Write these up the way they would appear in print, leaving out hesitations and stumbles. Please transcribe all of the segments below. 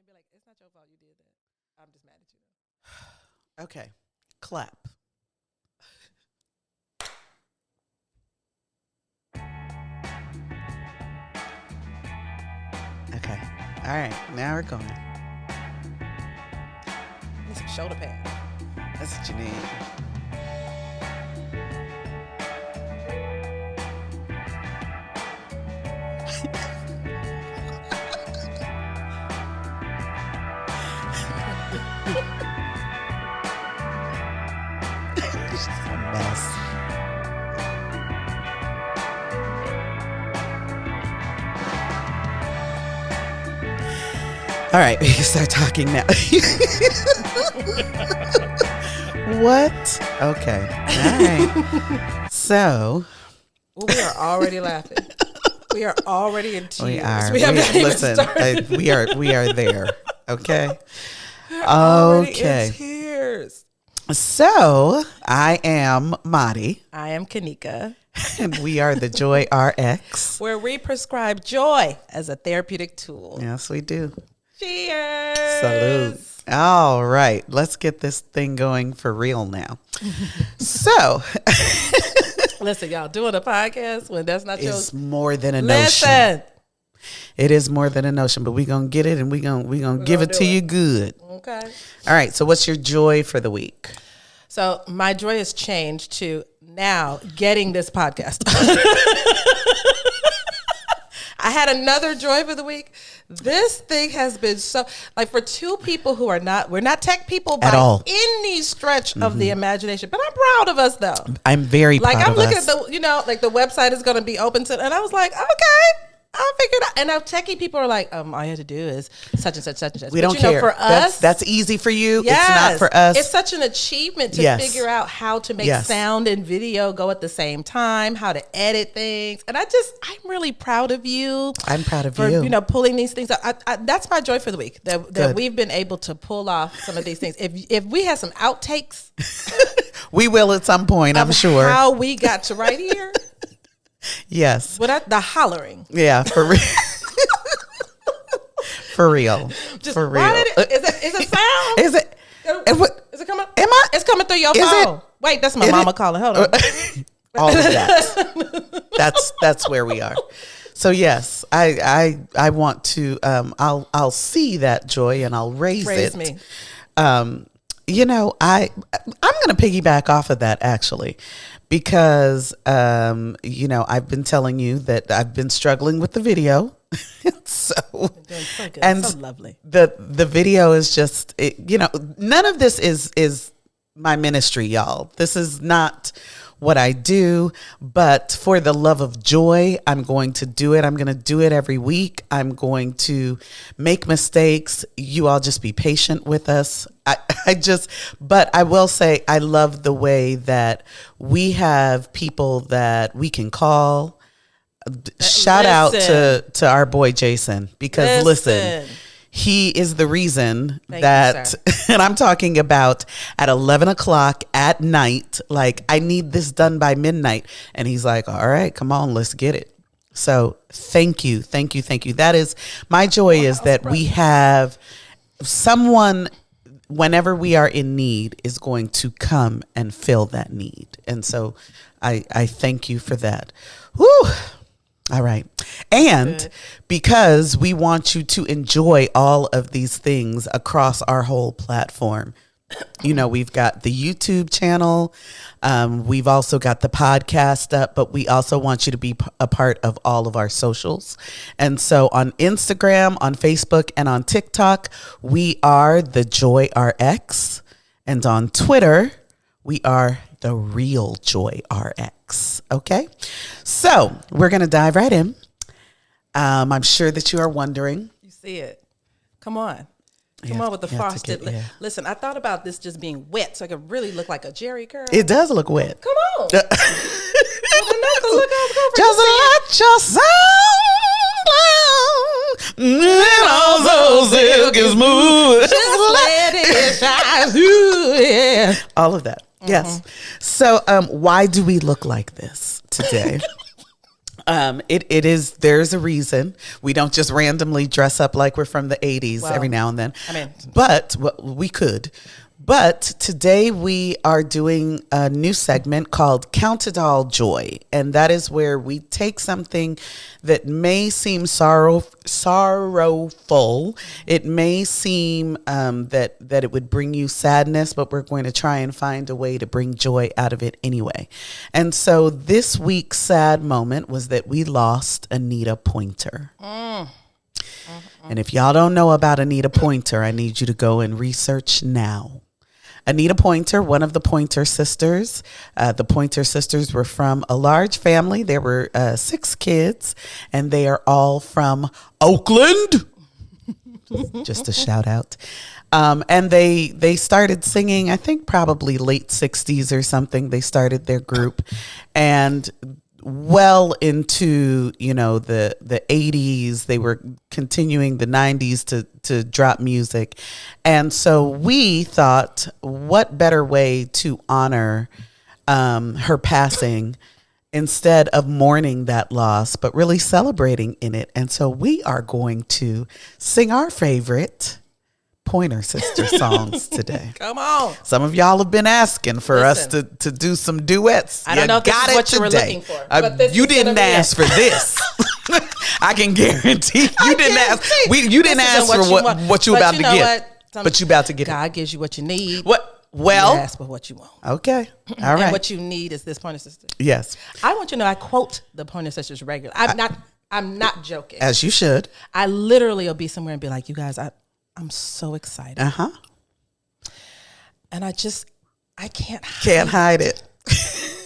be like, it's not your fault you did that. I'm just mad at you. Okay. Clap. Okay. All right. Now we're going. Need some shoulder pads. That's what you need. It's just a mess. All right, we can start talking now. What? Okay. All right. So. Well, we are already laughing. We are already in tears. We are. We have not even Listen, started. we are there. Okay. Already Okay. in tears. So I am Mari, I am Kanika, and we are the Joy RX. where we prescribe joy as a therapeutic tool. Yes, we do. Cheers. Salute. All right, let's get this thing going for real now. So, Listen, y'all, doing a podcast when that's not it's your... more than a notion. Listen. It is more than a notion, but we're going to get it and we're gonna give it to you good. Okay. All right, so what's your joy for the week? So my joy has changed to now getting this podcast. I had another joy for the week. This thing has been so, like, for two people who we're not tech people by At all. any stretch of the imagination, but I'm proud of us though. I'm very proud Like, I'm of looking us. at like the website is going to be open to, and I was like, okay, I'll figure it out. And now techie people are like, all you have to do is such and such, such and such. We But don't care. For us, That's easy for you. yes, It's not for us. It's such an achievement to Yes. figure out how to make Yes. sound and video go at the same time, how to edit things. And I'm really proud of you. I'm proud of for, you. pulling these things up. That's my joy for the week, that Good. we've been able to pull off some of these things. If we had some outtakes We will at some point, I'm of sure. how we got to right here, Yes. without the hollering. Yeah, for real. For real. Just For real. why did is it sound? Is it? Is it coming? Am I? It's coming through your Is it- phone. Wait, that's my is mama it- calling. Hold on. All of that. That's where we are. So yes, I want to. I'll see that joy and I'll raise Praise it. me. I'm going to piggyback off of that actually, because I've been telling you that I've been struggling with the video. So good. and So lovely. the video is just none of this is my ministry, y'all. This is not what I do, but for the love of joy, I'm going to do it. I'm going to do it every week. I'm going to make mistakes. You all just be patient with us. But I will say, I love the way that we have people that we can call. Shout out to our boy Jason, because listen, he is the reason that, and I'm talking about at 11 o'clock at night, like, I need this done by midnight. And he's like, all right, come on, let's get it. So thank you. That is my joy, is that we have someone, whenever we are in need, is going to come and fill that need. And so I thank you for that. Woo. All right. And because we want you to enjoy all of these things across our whole platform, we've got the YouTube channel. We've also got the podcast up, but we also want you to be a part of all of our socials. And so on Instagram, on Facebook, and on TikTok, we are the Joy RX. And on Twitter, we are the Real Joy RX. Okay, so we're gonna dive right in. I'm sure that you are wondering. You see it. Come on with the frosted. Listen, I thought about this just being wet, so it could really look like a Jerry curl. It does look wet. Come on. Just let your sound loud, and also silky smooth. Just let it shine. Ooh, yeah. All of that. Yes. So why do we look like this today? There's a reason. We don't just randomly dress up like we're from the 80s every now and then. I mean, but we could. But today we are doing a new segment called Count It All Joy. And that is where we take something that may seem sorrowful. It may seem that it would bring you sadness, but we're going to try and find a way to bring joy out of it anyway. And so this week's sad moment was that we lost Anita Pointer. And if y'all don't know about Anita Pointer, I need you to go and research now. Anita Pointer, one of the Pointer sisters. The Pointer sisters were from a large family. There were 6 kids, and they are all from Oakland. Just a shout out. And they started singing, I think probably late 60s or something. They started their group, and well into, the 80s, they were continuing the 90s to drop music. And so we thought, what better way to honor her passing instead of mourning that loss, but really celebrating in it. And so we are going to sing our favorite Pointer Sister songs today. Come on. Some of y'all have been asking for us to do some duets. I don't know if this is what you were looking for. But you didn't ask for this. I can guarantee you didn't ask. You didn't ask for what you about to get. But you about to get it. God gives you what you need. What? Well, you ask for what you want. Okay. All right. And what you need is this Pointer Sister. Yes. I want you to know I quote the Pointer Sisters regularly. I'm not joking. As you should. I literally will be somewhere and be like, you guys, I'm so excited. And I can't hide it.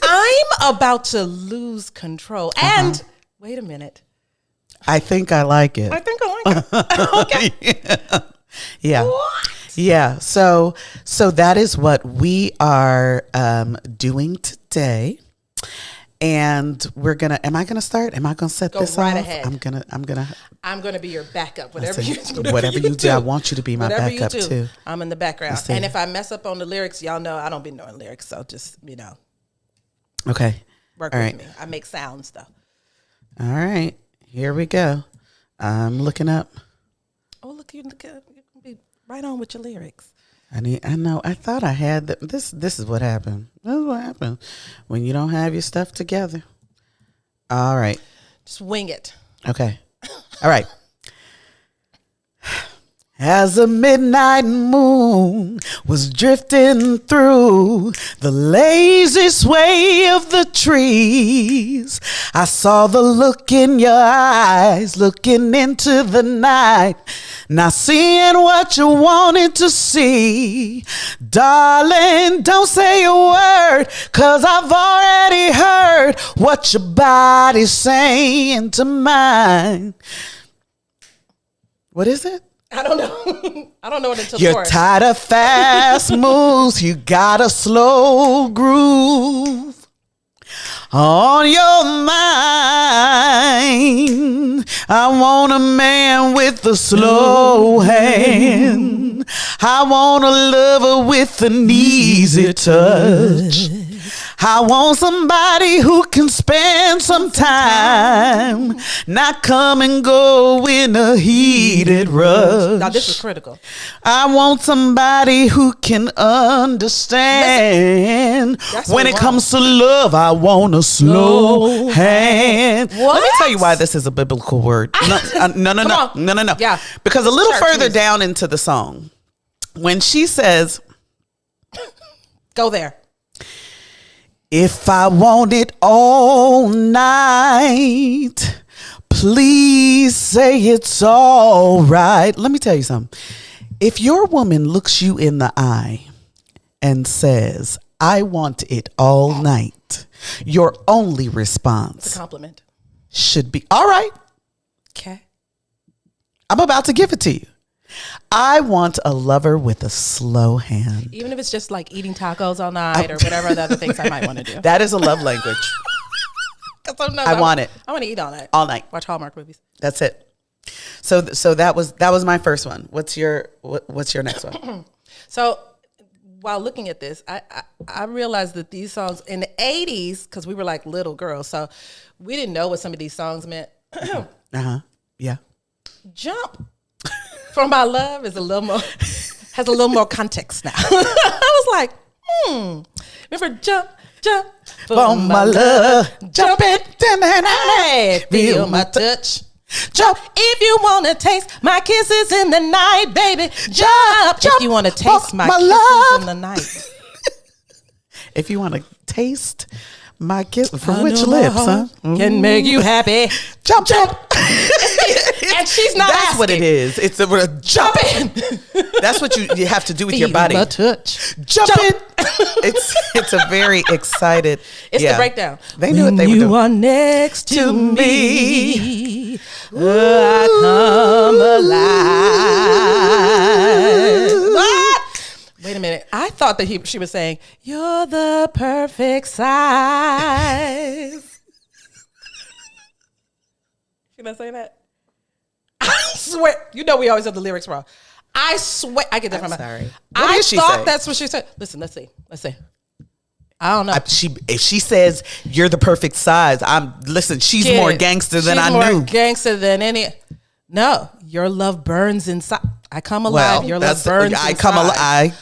I'm about to lose control. And wait a minute. I think I like it. Okay. Yeah. What? Yeah. So that is what we are doing today. And am I gonna start? Am I gonna set this right off? ahead. I'm gonna be your backup. Whatever you do. I want you to be my backup too. I'm in the background. And if I mess up on the lyrics, y'all know I don't be knowing lyrics. So just, Okay. Work with me. I make sounds though. All right. Here we go. I'm looking up. Oh, look, you can be right on with your lyrics. I know. I thought I had this. This is what happened. This is what happened when you don't have your stuff together. All right. Just wing it. Okay. All right. As a midnight moon was drifting through the lazy sway of the trees, I saw the look in your eyes, looking into the night, not seeing what you wanted to see. Darling, don't say a word, 'cause I've already heard what your body's saying to mine. What is it? I don't know. I don't know it until You're tired of fast moves. You got a slow groove on your mind. I want a man with a slow hand. I want a lover with an easy touch. I want somebody who can spend some time, not come and go in a heated rush. Now this is critical. I want somebody who can understand. When it comes to love, I want a slow hand. What? Let me tell you why this is a biblical word. No. Yeah. Because a little further down into the song, when she says, go there. If I want it all night, please say it's all right. Let me tell you something. If your woman looks you in the eye and says, I want it all night, your only response, it's a compliment, should be, all right. Okay. I'm about to give it to you. I want a lover with a slow hand. Even if it's just like eating tacos all night or whatever the other things I might want to do. That is a love language. I want it. I want to eat all night. All night. Watch Hallmark movies. That's it. So that was my first one. What's your next one? So while looking at this, I realized that these songs in the 80s, because we were like little girls, so we didn't know what some of these songs meant. Yeah. Jump for my love is has a little more context now. I was like, remember jump For my love, jump it, hey, feel my touch. Jump if you wanna taste my kisses in the night, baby. Jump if you wanna taste my kisses love in the night. If you want to taste my kiss from which lips, huh? Can make you happy. Jump. And she's not That's asking. what it is. It's a jump in. That's what you have to do with your body. My touch. Jump in. It's a very excited. It's the breakdown. They knew what they were doing. You are next to me. I come alive. What? Wait a minute. I thought that she was saying, you're the perfect size. Should I say that? I swear. You know we always have the lyrics wrong. I swear. I get that from her. Sorry. I thought that's what she said. Listen, let's see. I don't know. If she says you're the perfect size, she's more gangster than I knew. She's more gangster than any. No, your love burns inside. I come alive. Your love burns inside. I come alive.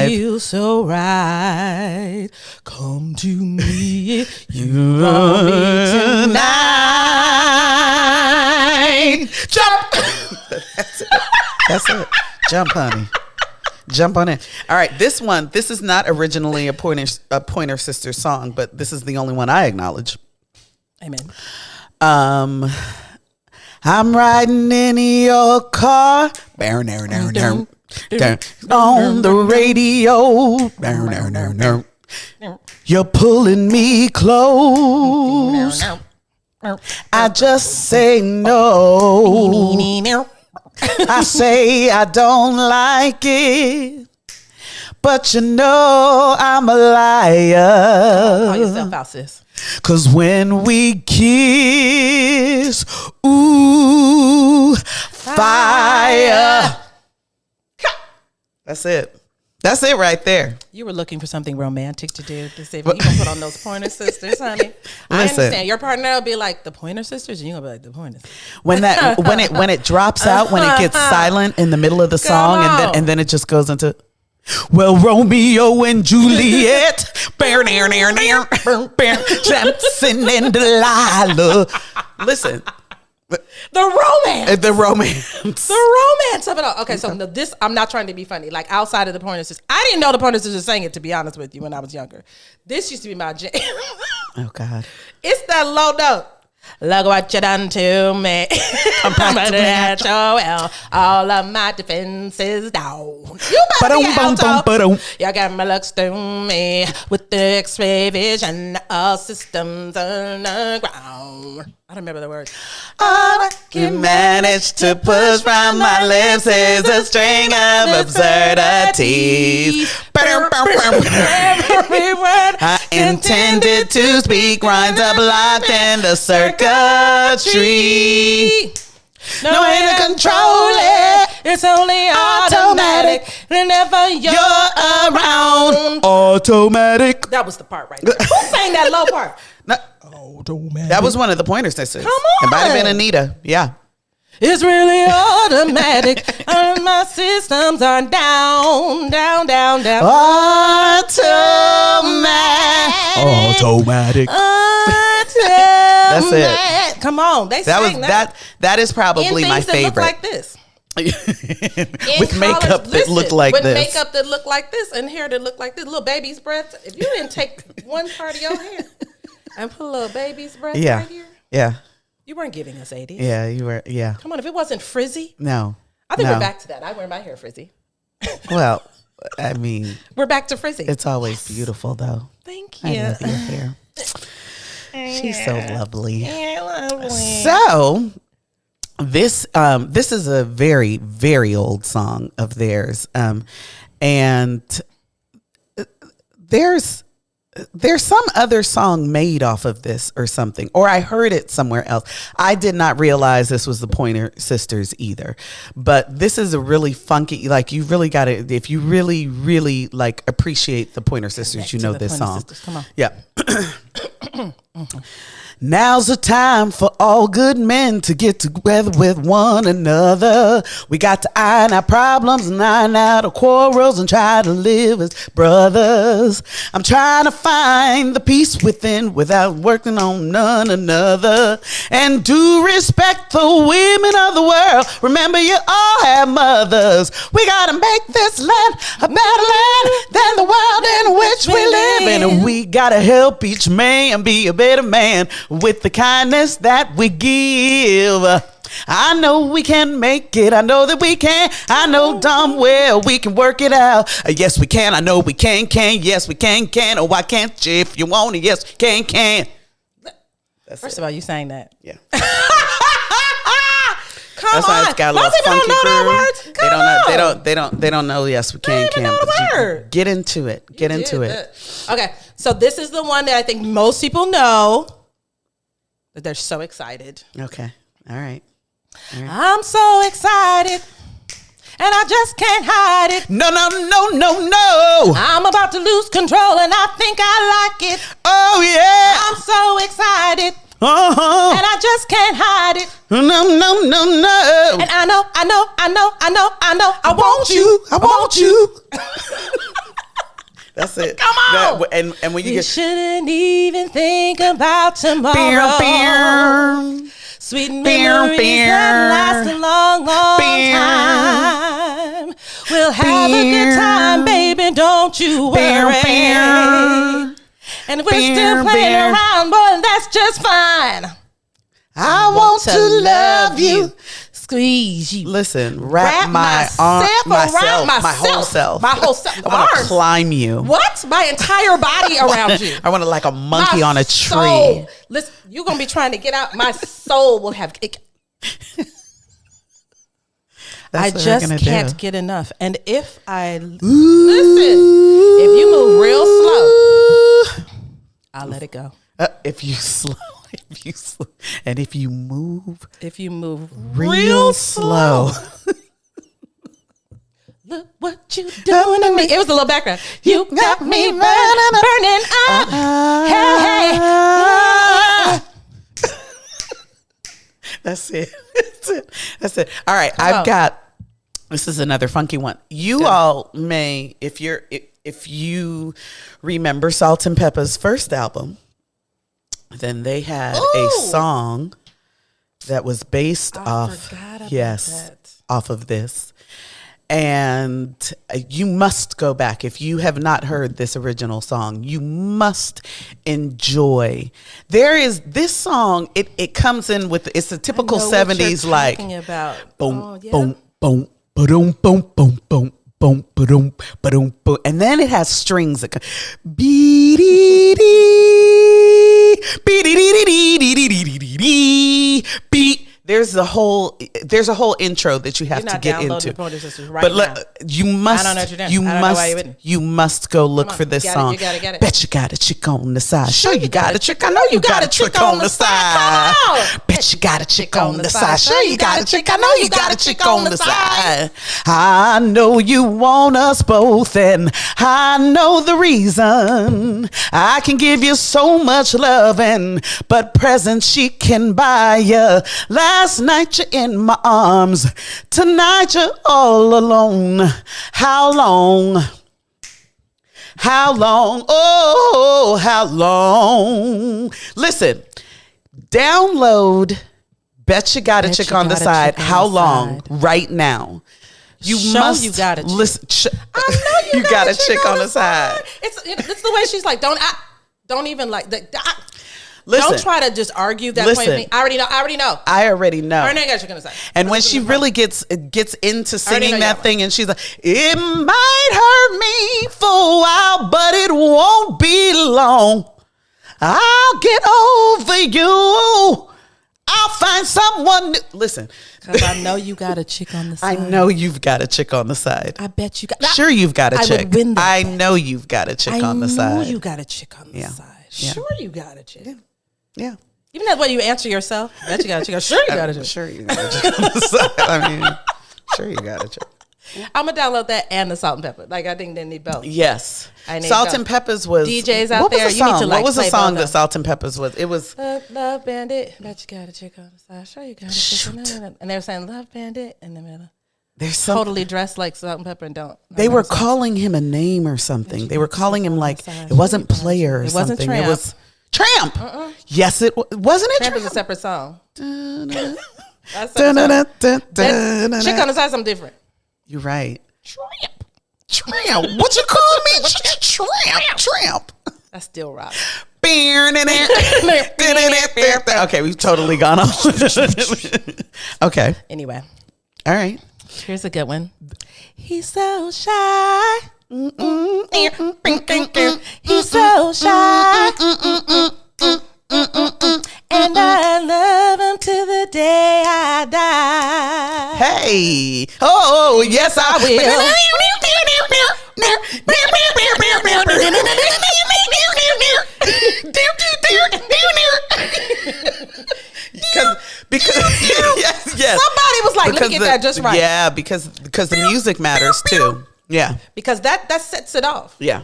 It feels so right. Come to me. You want me tonight. Jump. That's it. Jump, honey. Jump on it. All right, this is not originally a Pointer Sisters song, but this is the only one I acknowledge. Amen. I'm riding in your car, on the radio. You're pulling me close. I just say no. I say I don't like it, but you know I'm a liar. Call yourself out, sis. 'Cause when we kiss, ooh, fire. That's it. That's it right there. You were looking for something romantic to do to see if you can put on those Pointer Sisters, honey. I Listen. understand. Your partner will be like the Pointer Sisters, and you're gonna be like the Pointer Sisters. When it drops out, when it gets silent in the middle of the song, and then it just goes into, well, Romeo and Juliet, Samson and Delilah. Listen. The romance of it all. Okay, so this, I'm not trying to be funny. Like outside of the Pointer Sisters, I didn't know the Pointer Sisters sang it, to be honest with you, when I was younger. This used to be my jam. Oh God, it's that low note. Look what you done to me. I'm back to well, all of my defenses down. You better be alto. You got my looks through me with the X-ray vision. All systems underground. I don't remember the words. All I can manage to push from my lips is a string of absurdities. Every word I intended to speak rhymes up locked in the circuitry. No way to control it. It's only automatic. Whenever you're around. Automatic. That was the part right there. Who sang that low part? No, that was one of the Pointer Sisters. Come on. It might have been Anita. Yeah. It's really automatic. My systems are down. Automatic. That's it. Come on. They sang that. That is probably my favorite. That look like this. With makeup that looked like this. With makeup that looked like this and hair that looked like this. Little baby's breath. If you didn't take one part of your hair and put a little baby's breath right here. Yeah. You weren't giving us 80s. Yeah, you were. Yeah. Come on, if it wasn't frizzy. No. I think we're back to that. I wear my hair frizzy. Well, I mean. We're back to frizzy. It's always beautiful, though. Thank you. I love your hair. She's so lovely. Yeah, lovely. So, this is a very, very old song of theirs. And there's there's some other song made off of this or something, or I heard it somewhere else. I did not realize this was the Pointer Sisters either, but this is a really funky, like you really got to, if you really, really like appreciate the Pointer Sisters, you know this song. Come on. Yeah. Now's the time for all good men to get together with one another. We got to iron our problems and iron out our quarrels and try to live as brothers. I'm trying to find the peace within without working on none another. And do respect the women of the world. Remember, you all have mothers. We gotta make this land a better land than the world in which we live in. And we gotta help each man be a better man with the kindness that we give. I know we can make it. I know that we can. I know damn well we can work it out. Yes, we can. I know we can. Yes, we can. Oh, why can't you if you want it? Yes, can. First of all, you sang that. Yeah. Come That's on. why it's got a little Most people funky don't know groove. that words. Come on. They don't know. Yes, we can. Know the word. Get into it. Get into it. Okay, so this is the one that I think most people know. That they're so excited. Okay. All right. I'm so excited, and I just can't hide it. No. I'm about to lose control, and I think I like it. Oh yeah. I'm so excited. Uh-huh. And I just can't hide it. No. And I know. I want you. I want you. That's it. Come on. And when you shouldn't even think about tomorrow. Sweet memories that last a long time. We'll have a good time, baby. Don't you worry. And we're still playing around, boy, that's just fine. I want to love you. Squeeze you. Listen, wrap my arm, my whole self. My whole self. I want to climb you. What? My entire body around you. I want to like a monkey on a tree. Soul. Listen, you're going to be trying to get out. My soul will have... I just can't get enough. And if listen, if you move real slow, I'll let it go. If you move real slow. Look what you doing to me. It was a little background. You got me burning up. Hey. That's it. All right, this is another funky one. You all may, if you remember Salt and Peppa's first album, then they had a song that was based off of this. And you must go back. If you have not heard this original song, you must enjoy. There is this song, it comes in with, it's a typical 70s like boom, boom, boom, boom, boom, boom, boom. Boom, boom, boom, boom, and then it has strings that come. Beat. There's a whole intro that you have to get into. You must. I don't know what you're doing. You must go look for this song. You gotta get it. Bet you got a chick on the side. Sure you got a chick. I know you got a chick on the side. Bet you got a chick on the side. Sure you got a chick. I know you got a chick on the side. I know you want us both, and I know the reason. I can give you so much loving, but presents she can buy you. Last night you're in my arms. Tonight you're all alone. How long? Oh, how long? Listen, download Bet You Got a Chick on the Side. How long? Right now. You got a chick. Listen. I know you got a chick on the side. It's the way she's like, don't even like that. Listen, don't try to just argue that point with me. I already know. I got a chick on the side. And when she really gets into singing that thing, and she's like, it might hurt me for a while, but it won't be long. I'll get over you. I'll find someone new. Listen. Because I know you got a chick on the side. I know you've got a chick on the side. I bet you got. Sure, you've got a chick. I would win that. I know you've got a chick on the side. I know you got a chick on the side. Yeah. Sure, you got a chick. Yeah. Even that way you answer yourself. I bet you got a chick. Sure, you got a chick. Sure, you got a chick on the side. I mean, sure, you got a chick. I'm gonna download that and the Salt and Pepper. Like I think they need both. Yes, I need Salt both. and Peppers was DJs out there. You need to like. What was the play song both that Salt and Peppers was? It was Love Bandit. Bet you got a chick on the side. Sure, you got a chick. And they were saying Love Bandit in the middle. There's some, totally dressed like Salt and Pepper and don't. They were calling him a name or something. They were calling him like it wasn't Player or something. Tramp. It was Tramp. Yes, it wasn't. It Tramp is a separate song. That's Chick on the side, something different. You're right. Tramp. What you call me? Tramp. That's still rock. Okay, we've totally gone off. Okay. Anyway. All right. Here's a good one. He's so shy. He's so shy. And I love him to the day I die. Hey. Oh, yes, I will. Because yes. Somebody was like, let me get that just right. Yeah, because the music matters too. Yeah. Because that sets it off. Yeah.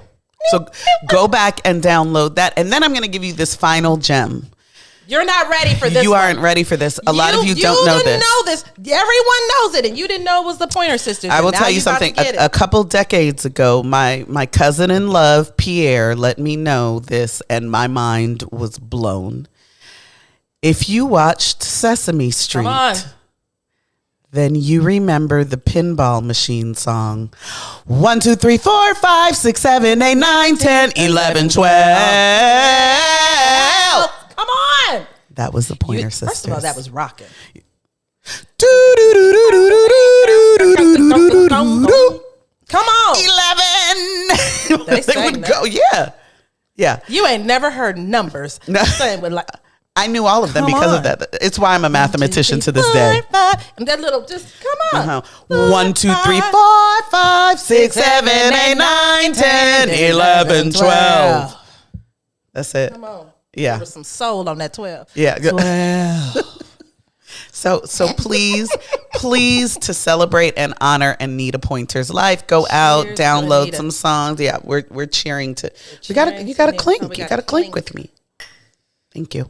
So go back and download that. And then I'm going to give you this final gem. You're not ready for this. You aren't ready for this. A lot of you don't know this. You didn't know this. Everyone knows it, and you didn't know it was the Pointer Sisters. I will tell you something. A couple decades ago, my cousin in love, Pierre, let me know this, and my mind was blown. If you watched Sesame Street, then you remember the pinball machine song. 1, 2, 3, 4, 5, 6, 7, 8, 9, 10, 11, 12. Come on. That was the Pointer Sisters. First of all, that was rocking. Come on. 11. They would go, yeah. Yeah. You ain't never heard numbers. No. Saying with like, I knew all of them because of that. It's why I'm a mathematician to this day. 5, and that little, just come on. 1, 2, 3, 4, 5, 6, 7, 8, 9, 10, 11, 12. That's it. Come on. Yeah. There was some soul on that 12. Yeah. 12. So please, to celebrate and honor Anita Pointer's life, go out, download some songs. Yeah, we're cheering to. You gotta clink. You gotta clink with me. Thank you.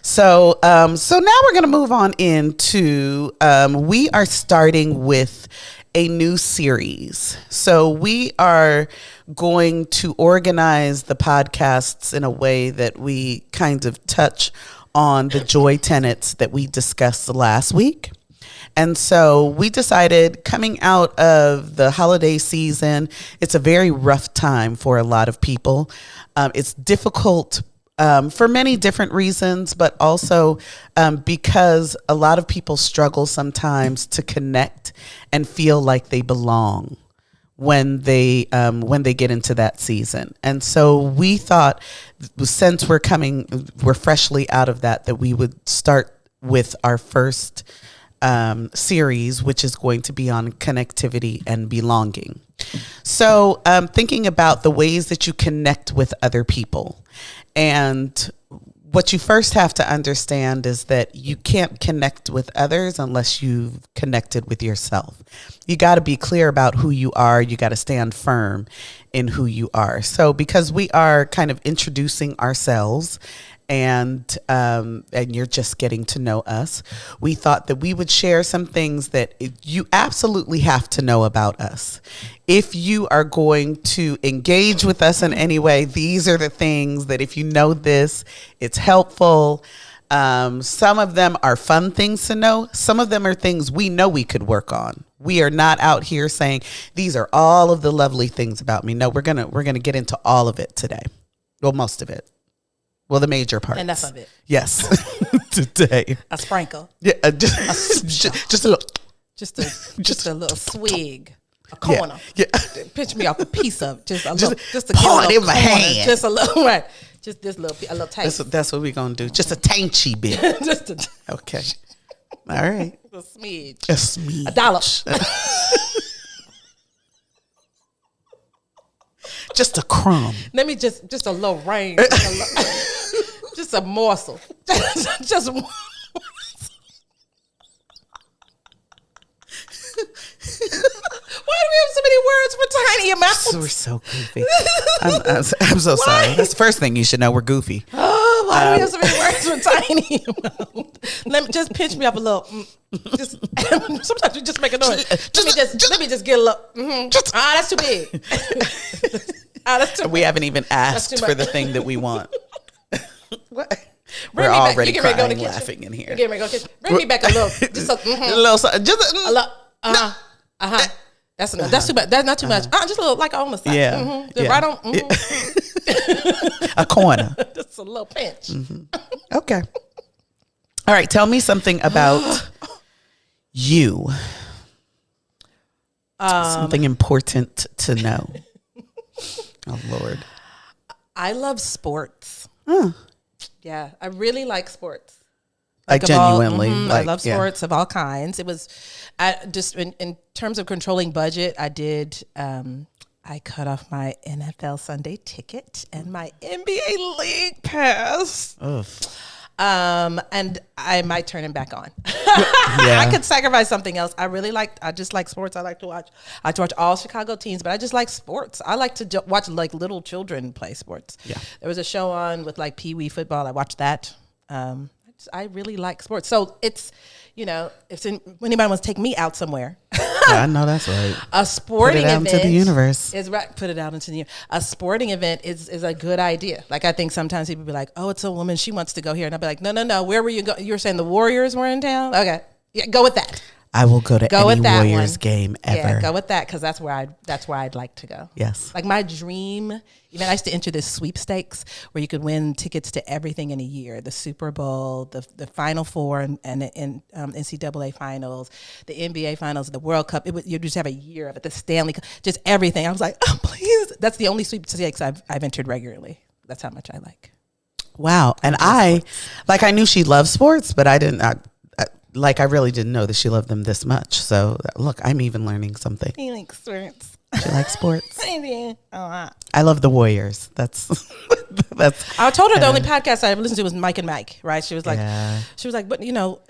So now we're gonna move on into. We are starting with a new series. So we are going to organize the podcasts in a way that we kind of touch on the joy tenets that we discussed last week. And so we decided, coming out of the holiday season, it's a very rough time for a lot of people. It's difficult for many different reasons, but also because a lot of people struggle sometimes to connect and feel like they belong when they get into that season. And so we thought, since we're freshly out of that we would start with our first series, which is going to be on connectivity and belonging. So thinking about the ways that you connect with other people. And what you first have to understand is that you can't connect with others unless you've connected with yourself. You got to be clear about who you are. You got to stand firm in who you are. So because we are kind of introducing ourselves and you're just getting to know us, we thought that we would share some things that you absolutely have to know about us. If you are going to engage with us in any way, these are the things that if you know this, it's helpful. Some of them are fun things to know. Some of them are things we know we could work on. We are not out here saying these are all of the lovely things about me. No, we're gonna get into all of it today. Well, most of it. Well, the major parts. Enough of it. Yes. Today. A sprinkle. Yeah. Just a little. Just a little swig. A corner. Yeah. Pinch me off a piece of just a just little. Just to pour get it in my hand. Just a little. Right. Just this a little taste. That's what we're gonna do. Just a tanchy bit. Just a Okay. All right. A smidge. A smidge. $1. Just a crumb. Let me just a little rain. Just a morsel. Just one. Why do we have so many words for tiny amounts? We're so goofy. I'm so sorry. That's the first thing you should know. We're goofy. Oh, why do we have so many words for tiny amounts? Let me just pinch me up a little. Just sometimes we just make a noise. Let me just get a little. That's too big. That's too we big. haven't even asked for the thing that we want. What? We're already crying, laughing in here. Bring me back a little. Just a little. Just a little. That's enough. That's too much. That's not too much. Just a little, like on the side. Yeah. Yeah. Right on. A corner. Just a little pinch. Okay. All right. Tell me something about you. Something important to know. Oh, Lord. I love sports. Yeah, I really like sports. Like genuinely. I love sports of all kinds. It was just in terms of controlling budget, I did. I cut off my NFL Sunday ticket and my NBA League Pass. And I might turn him back on. I could sacrifice something else. I just like sports. I like to watch all Chicago teams, but I just like sports. I like to watch like little children play sports. Yeah. There was a show on with like Pee Wee football. I watched that. I really like sports. So it's, if anybody wants to take me out somewhere. Yeah, I know that's right. A sporting event. Put it out into the universe. Is right. Put it out into the universe. A sporting event is a good idea. Like, I think sometimes people be like, oh, it's a woman. She wants to go here. And I'll be like, no. Where were you going? You were saying the Warriors were in town? Okay. Yeah, go with that. I will go to any Warriors game ever. Yeah, go with that because that's where I'd like to go. Yes. Like my dream event, I used to enter this sweepstakes where you could win tickets to everything in a year: the Super Bowl, the Final Four, and NCAA finals, the NBA finals, the World Cup. You just have a year of it. The Stanley Cup, just everything. I was like, oh please! That's the only sweepstakes I've entered regularly. That's how much I like. Wow, and I knew she loved sports, but I didn't. I really didn't know that she loved them this much. So, look, I'm even learning something. He likes sports. She likes sports. I do. I love the Warriors. That's. I told her the only podcast I ever listened to was Mike and Mike. Right? She was like, but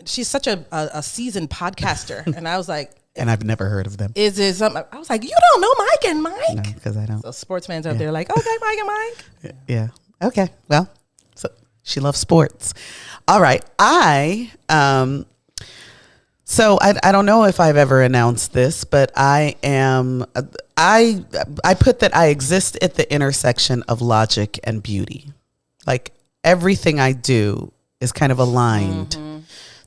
she's such a seasoned podcaster, and I was like, and I've never heard of them. Is it something? I was like, you don't know Mike and Mike? No, because I don't. So sports fans out there are like, okay, Mike and Mike. Yeah. Okay. Well, so she loves sports. All right. So I don't know if I've ever announced this, but I put that I exist at the intersection of logic and beauty. Like everything I do is kind of aligned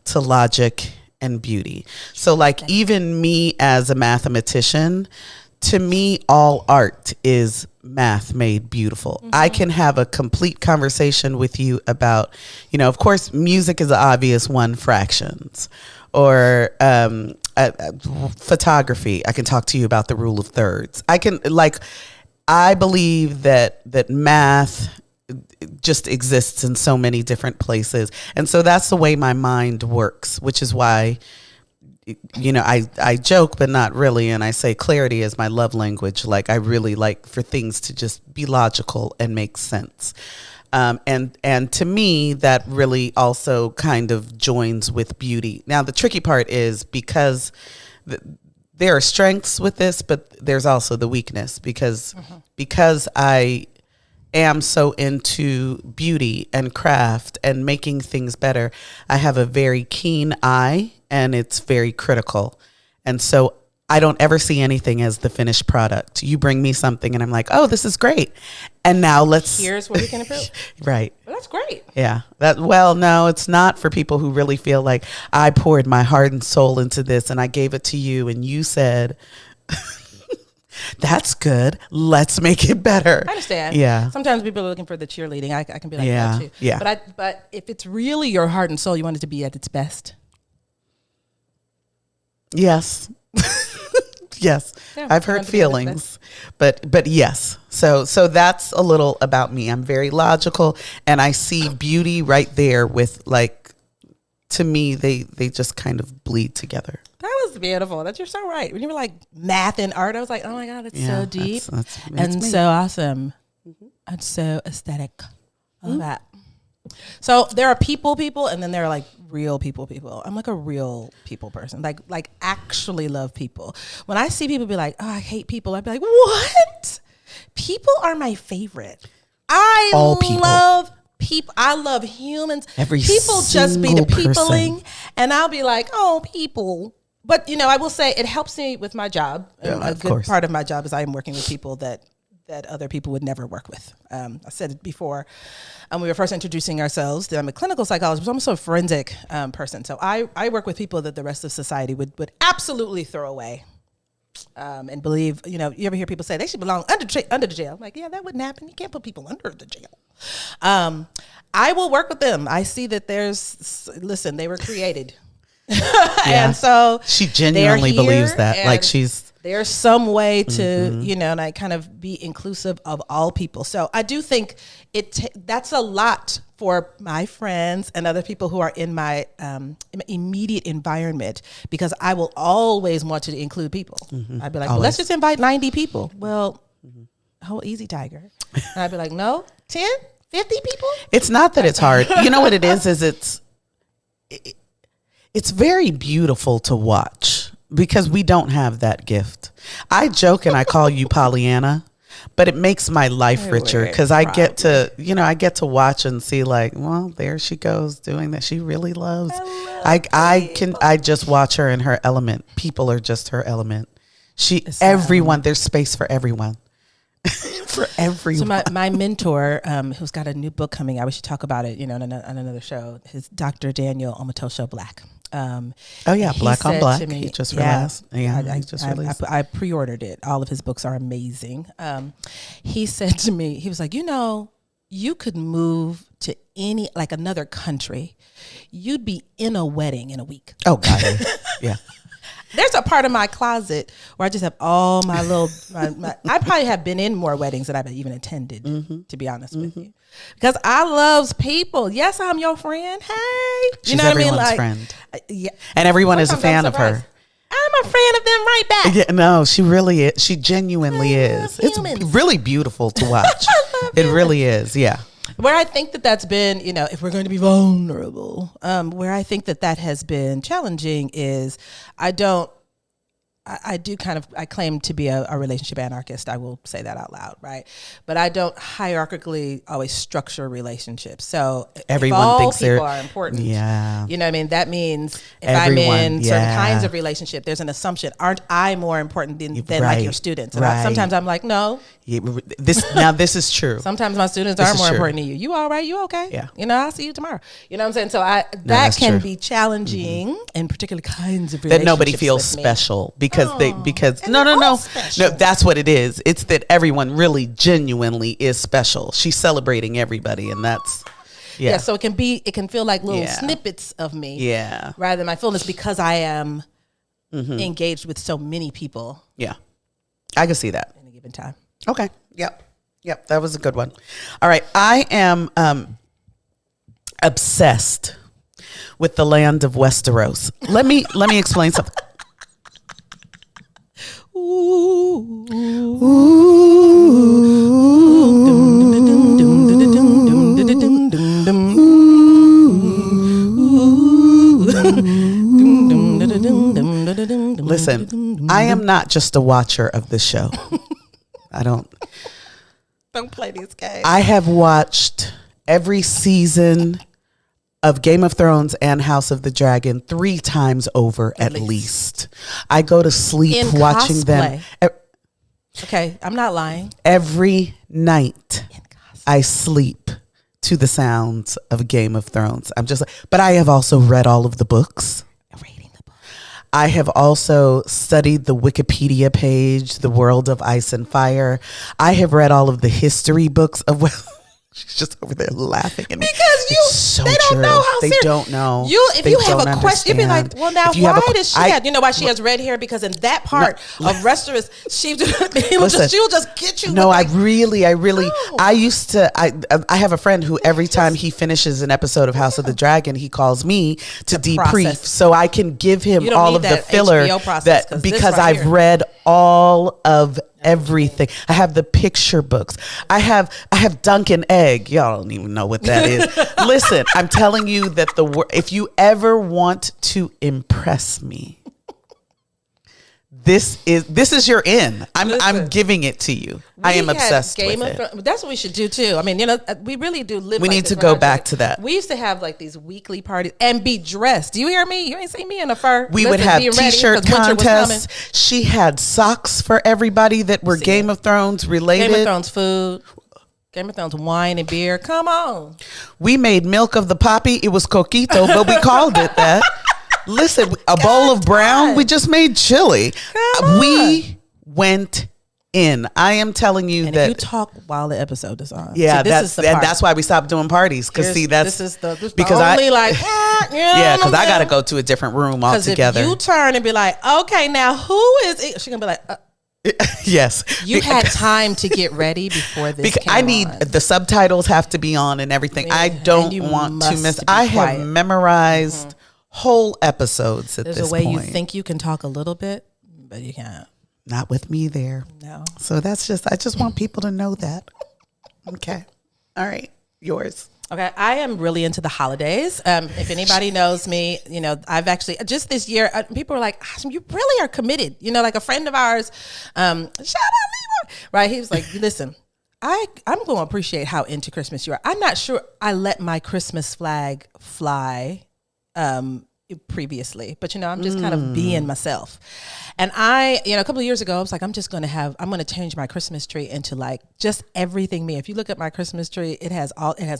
to logic and beauty. So like even me as a mathematician, to me, all art is math made beautiful. I can have a complete conversation with you about, of course, music is the obvious one, fractions. Or photography. I can talk to you about the rule of thirds. I believe that math just exists in so many different places. And so that's the way my mind works, which is why, I joke, but not really. And I say clarity is my love language. Like I really like for things to just be logical and make sense. And to me, that really also kind of joins with beauty. Now, the tricky part is because there are strengths with this, but there's also the weakness because I am so into beauty and craft and making things better. I have a very keen eye and it's very critical. And so I don't ever see anything as the finished product. You bring me something and I'm like, oh, this is great. And now here's where we can improve. Right. Well, that's great. Yeah. No, it's not for people who really feel like I poured my heart and soul into this and I gave it to you and you said, that's good. Let's make it better. I understand. Yeah. Sometimes people are looking for the cheerleading. I can be like that too. Yeah. But if it's really your heart and soul, you want it to be at its best. Yes. Yes, Yeah, I've hurt feelings, but yes. So that's a little about me. I'm very logical, and I see beauty right there with, like, to me, they just kind of bleed together. That was beautiful. That you're so right. When you were like math and art, I was like, oh my God, it's so deep that's and me. so awesome and so aesthetic. I love that. So there are people, and then there are like real people. I'm like a real people person. Like actually love people. When I see people be like, oh, I hate people, I'd be like, what? People are my favorite. I love people. I love humans. People just be the peopling, and I'll be like, oh, people. But I will say it helps me with my job. A good part of my job is I am working with people that other people would never work with. I said it before. We were first introducing ourselves. I'm a clinical psychologist, but I'm also a forensic person. So I work with people that the rest of society would absolutely throw away. And believe, you ever hear people say they should belong under the jail? I'm like, yeah, that wouldn't happen. You can't put people under the jail. I will work with them. I see that they were created. And so she genuinely believes that. Like there's some way to, and I kind of be inclusive of all people. So I do think that's a lot for my friends and other people who are in my immediate environment, because I will always want to include people. I'd be like, well, let's just invite 90 people. Well, easy, Tiger. And I'd be like, no, 10, 50 people? It's not that it's hard. You know what it is it's very beautiful to watch, because we don't have that gift. I joke and I call you Pollyanna, but it makes my life richer, because I get to watch and see, like, well, there she goes doing that. She really loves. I just watch her in her element. People are just her element. There's space for everyone. For everyone. So my mentor, who's got a new book coming out, we should talk about it, on another show, is Dr. Daniel Omatosho Black. Black on Black. He just realized. I pre-ordered it. All of his books are amazing. He said to me, he was like, you could move to another country. You'd be in a wedding in a week. Oh, God. Yeah. There's a part of my closet where I just have all my little, I probably have been in more weddings than I've even attended, to be honest with you. Because I loves people. Yes, I'm your friend. Hey. She's everyone's friend. Yeah. And everyone is a fan of her. I'm a fan of them right back. Yeah, no, she really is. She genuinely is. It's really beautiful to watch. It really is. Yeah. Where I think that's been, if we're going to be vulnerable, where I think that has been challenging is I claim to be a relationship anarchist. I will say that out loud, right? But I don't hierarchically always structure relationships. So everyone thinks people are important. Yeah. You know what I mean? That means if I'm in certain kinds of relationship, there's an assumption. Aren't I more important than like your students? And sometimes I'm like, no. This is true. Sometimes my students are more important than you. You all right? You okay? Yeah. I'll see you tomorrow. You know what I'm saying? So that can be challenging in particular kinds of relationships. That nobody feels special because no, that's what it is. It's that everyone really genuinely is special. She's celebrating everybody, and that's so it can feel like little snippets of me. Yeah. Rather than my fullness, because I am engaged with so many people. Yeah. I can see that. In a given time. Okay. Yep. That was a good one. All right. I am obsessed with the land of Westeros. Let me explain something. Listen, I am not just a watcher of the show. I don't play these games. I have watched every season of Game of Thrones and House of the Dragon 3 times over at least. I go to sleep watching them. Okay, I'm not lying. Every night I sleep to the sounds of Game of Thrones. But I have also read all of the books. I have also studied the Wikipedia page, The World of Ice and Fire. I have read all of the history books of She's just over there laughing at me. Because So they don't true. know how they serious. don't know. If you have a question, you'd be like, well, now why does she have? You know why she has red hair? Because in that part of restaurants, she will just get you. No, I used to. I have a friend who every time he finishes an episode of House of the Dragon, he calls me to debrief so I can give him all of the filler because I've read all of everything. I have the picture books. I have Dunkin' Egg. Y'all don't even know what that is. Listen, I'm telling you that if you ever want to impress me, this is your in. I'm giving it to you. I am obsessed with it. That's what we should do too. I mean, we really do live. We need to go back to that. We used to have like these weekly parties and be dressed. Do you hear me? You ain't seen me in a fur. We would have t-shirt contests. She had socks for everybody that were Game of Thrones related. Game of Thrones food. Game of Thrones wine and beer. Come on. We made milk of the poppy. It was coquito, but we called it that. Listen, a bowl of brown. We just made chili. We went in. I am telling you that. If you talk while the episode is on. Yeah, that's why we stopped doing parties. Because this is the only because I got to go to a different room altogether. If you turn and be like, okay, now who is it? She's gonna be like. Yes, you had time to get ready before this. Because I need the subtitles have to be on and everything. I don't want to miss. I have memorized whole episodes at this point. There's a way you think you can talk a little bit, but you can't. Not with me there. No. So I just want people to know that. Okay. All right. Yours. Okay, I am really into the holidays. If anybody knows me, I've actually just this year. People are like, "You really are committed." Like a friend of ours, shout out Leroy, right? He was like, "Listen, I'm going to appreciate how into Christmas you are. I'm not sure I let my Christmas flag fly previously, but I'm just kind of being myself." And I, a couple of years ago, I was like, I'm going to change my Christmas tree into like just everything me. If you look at my Christmas tree, it has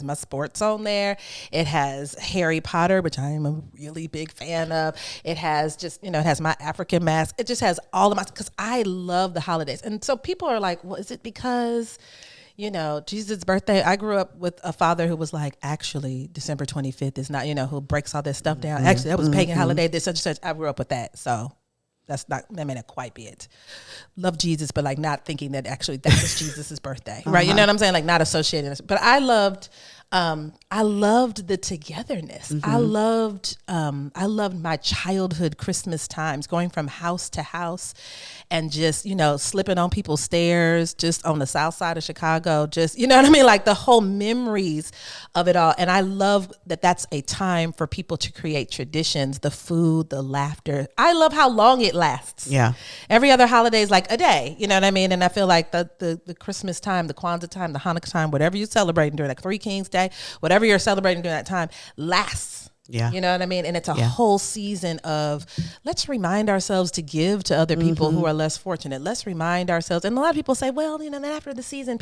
my sports on there. It has Harry Potter, which I am a really big fan of. It has just, it has my African mask. It just has all of because I love the holidays. And so people are like, well, is it because Jesus' birthday? I grew up with a father who was like, actually, December 25th is not, who breaks all this stuff down. Actually, that was pagan holiday. This such and such. I grew up with that. So that may not quite be it. Love Jesus, but like not thinking that actually that was Jesus' birthday. Right. You know what I'm saying? Like not associating it. But I loved the togetherness. I loved my childhood Christmas times, going from house to house and just, slipping on people's stairs, just on the south side of Chicago, just, you know what I mean? Like the whole memories of it all. And I love that that's a time for people to create traditions, the food, the laughter. I love how long it lasts. Yeah. Every other holiday is like a day, you know what I mean? And I feel like the Christmas time, the Kwanzaa time, the Hanukkah time, whatever you're celebrating during like Three Kings Day, whatever you're celebrating during that time lasts. Yeah. You know what I mean? And it's a whole season of let's remind ourselves to give to other people who are less fortunate. Let's remind ourselves. And a lot of people say, well, then after the season,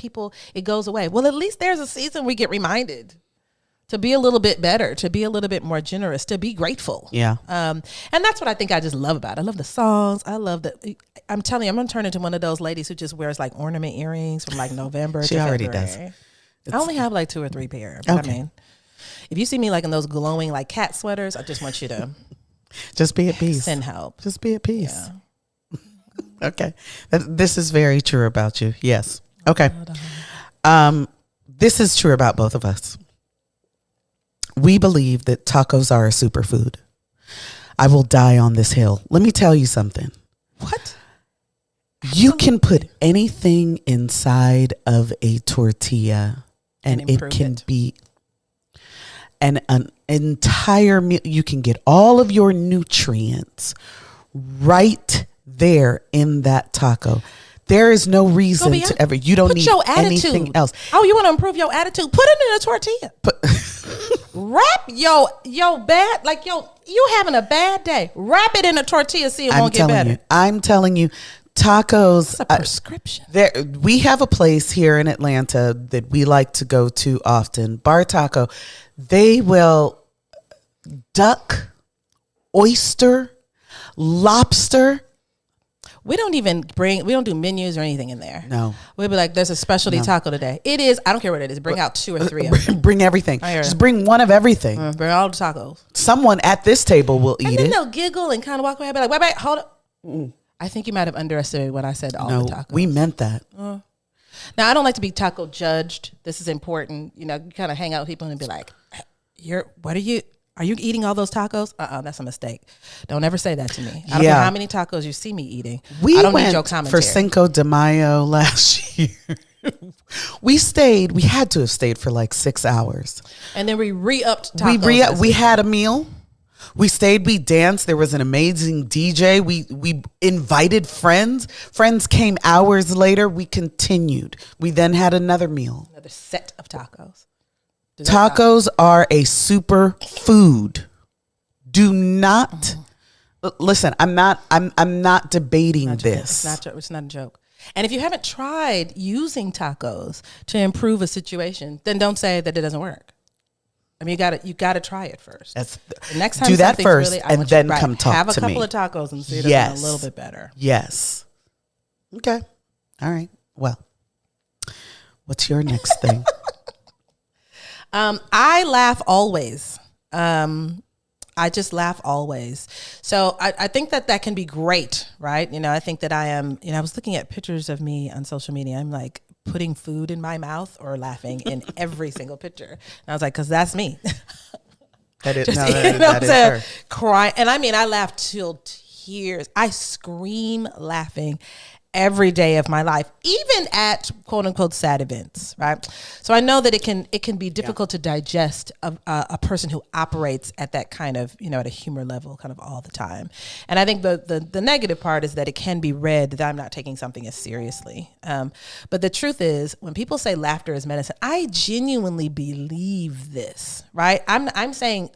it goes away. Well, at least there's a season we get reminded to be a little bit better, to be a little bit more generous, to be grateful. Yeah. And that's what I think I just love about it. I love the songs. I love I'm telling you, I'm going to turn into one of those ladies who just wears like ornament earrings from like November to February. She already does. I only have like 2 or 3 pair. But okay. I mean, if you see me like in those glowing like cat sweaters, I just want you to just be at peace. Send help. Just be at peace. Yeah. Okay. This is very true about you. Yes. Okay. This is true about both of us. We believe that tacos are a superfood. I will die on this hill. Let me tell you something. What? You can put anything inside of a tortilla and it can be an entire meal. You can get all of your nutrients right there in that taco. There is no reason to ever. You don't need anything else. Oh, you want to improve your attitude? Put it in a tortilla. Wrap your bad, like you having a bad day. Wrap it in a tortilla. See, it won't get better. I'm telling you. Tacos. It's a prescription. We have a place here in Atlanta that we like to go to often. Bar Taco. They will duck, oyster, lobster. We don't do menus or anything in there. No. We'll be like, there's a specialty taco today. It is, I don't care what it is. Bring out 2 or 3 of them. Bring everything. Just bring one of everything. Bring all the tacos. Someone at this table will eat it. And then they'll giggle and kind of walk away and be like, wait, hold up. I think you might have underestimated when I said all the tacos. We meant that. Now, I don't like to be taco judged. This is important. You kind of hang out with people and be like, are you eating all those tacos? That's a mistake. Don't ever say that to me. I don't care how many tacos you see me eating. I don't need your commentary. For Cinco de Mayo last year. We had to have stayed for like 6 hours. And then we re-upped tacos. We had a meal. We stayed, we danced. There was an amazing DJ. We invited friends. Friends came hours later. We continued. We then had another meal. Another set of tacos. Tacos are a super food. Do not listen. I'm not debating this. It's not a joke. And if you haven't tried using tacos to improve a situation, then don't say that it doesn't work. I mean, you gotta try it first. The next time do that first, and then come talk to me. Have a couple of tacos and see if it's a little bit better. Yes. Okay. All right. Well, what's your next thing? I laugh always. I just laugh always. So I think that can be great, right? I think that I am, I was looking at pictures of me on social media. I'm like putting food in my mouth or laughing in every single picture. And I was like, because that's me. That is her. Cry. And I mean, I laugh till tears. I scream laughing every day of my life, even at quote unquote sad events, right? So I know that it can be difficult to digest a person who operates at that kind of, at a humor level kind of all the time. And I think the negative part is that it can be read that I'm not taking something as seriously. But the truth is, when people say laughter is medicine, I genuinely believe this, right? I'm saying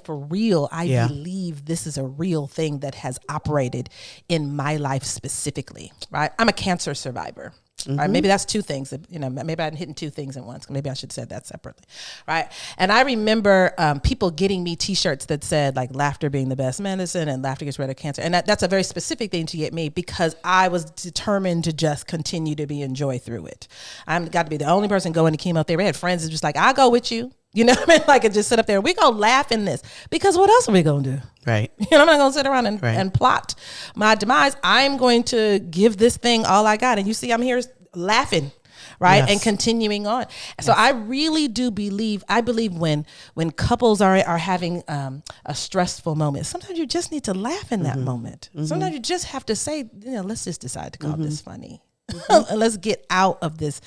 for real, I believe this is a real thing that has operated in my life specifically. Right, I'm a cancer survivor. Right, maybe that's 2 things. That, maybe I'm hitting 2 things at once. Maybe I should have said that separately. Right, and I remember people getting me T-shirts that said like laughter being the best medicine and laughter gets rid of cancer. And that's a very specific thing to get me because I was determined to just continue to be in joy through it. I'm got to be the only person going to chemotherapy. I had friends that just like, I'll go with you. You know what I mean? Like, and just sit up there. We gonna laugh in this because what else are we gonna do? Right. I'm not gonna sit around and plot my demise. I'm going to give this thing all I got. And you see, I'm here laughing, right, and continuing on. Yes. So I really do believe. I believe when couples are having a stressful moment, sometimes you just need to laugh in that moment. Sometimes you just have to say, let's just decide to call this funny. Let's get out of this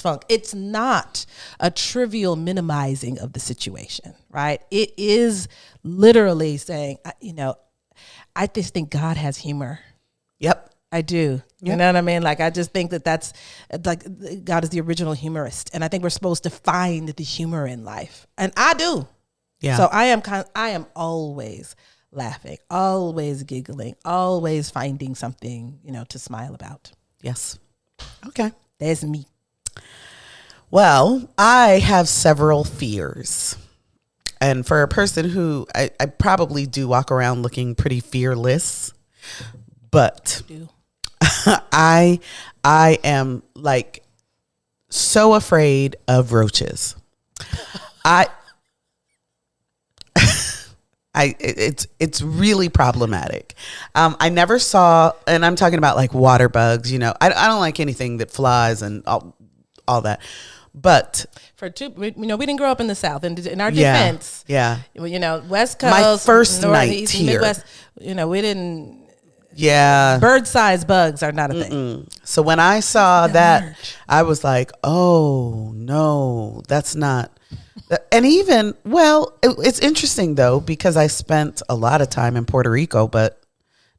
funk. It's not a trivial minimizing of the situation, right? It is literally saying, I just think God has humor. Yep. I do. Yep. You know what I mean? Like, I just think that's like God is the original humorist. And I think we're supposed to find the humor in life. And I do. Yeah. So I am always laughing, always giggling, always finding something, to smile about. Yes. Okay. There's me. Well, I have several fears. And for a person who I probably do walk around looking pretty fearless, but I am like so afraid of roaches. It's really problematic. I never saw, and I'm talking about like water bugs, I don't like anything that flies and all that. But we didn't grow up in the South, and in our defense, West Coast, my first night East, here, Midwest, we didn't. Yeah, bird-sized bugs are not a thing. So when I saw that, I was like, "Oh no, that's not." And even, it's interesting though, because I spent a lot of time in Puerto Rico, but